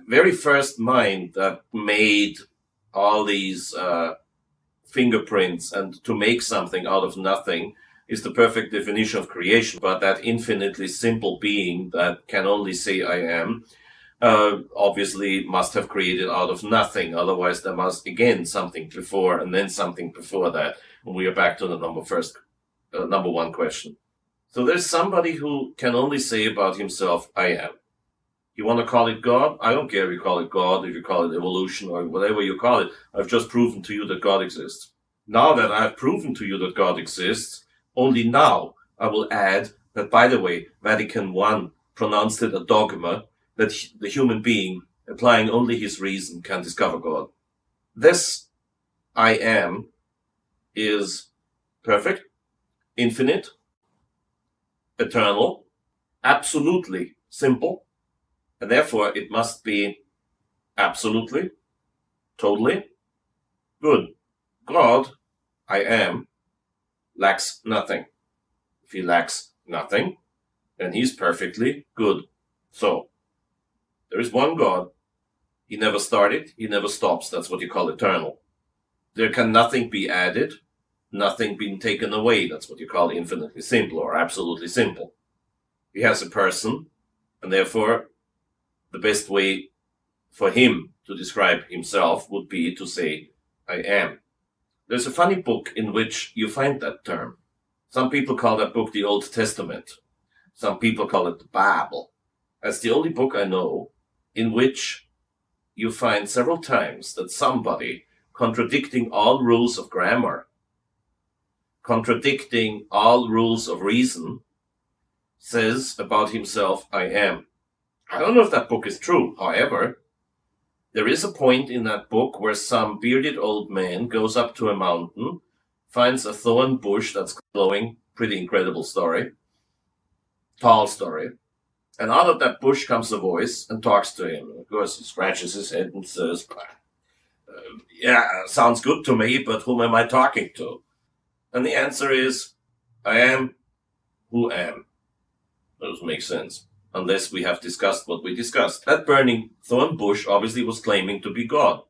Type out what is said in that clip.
very first mind that made all these fingerprints and to make something out of nothing is the perfect definition of creation. But that infinitely simple being that can only say I am, obviously must have created out of nothing. Otherwise, there must again something before and then something before that. And we are back to the number one question. So there's somebody who can only say about himself, I am. You want to call it God? I don't care if you call it God, if you call it evolution or whatever you call it. I've just proven to you that God exists. Now that I've proven to you that God exists, only now I will add that, by the way, Vatican I pronounced it a dogma that the human being, applying only his reason, can discover God. This I am is perfect, infinite, eternal, absolutely simple, and therefore it must be absolutely, totally good. God, I am, lacks nothing. If he lacks nothing, then he's perfectly good. So, there is one God. He never started, he never stops. That's what you call eternal. There can nothing be added, nothing being taken away. That's what you call infinitely simple or absolutely simple. He has a person, and therefore the best way for him to describe himself would be to say, I am. There's a funny book in which you find that term. Some people call that book the Old Testament. Some people call it the Bible. That's the only book I know in which you find several times that somebody contradicting all rules of grammar, contradicting all rules of reason, says about himself, I am. I don't know if that book is true. However, there is a point in that book where some bearded old man goes up to a mountain, finds a thorn bush that's glowing, pretty incredible story, tall story, and out of that bush comes a voice and talks to him. Of course, he scratches his head and says, yeah, sounds good to me, but whom am I talking to? And the answer is, I am who am. That doesn't make sense, unless we have discussed what we discussed. That burning thorn bush obviously was claiming to be God.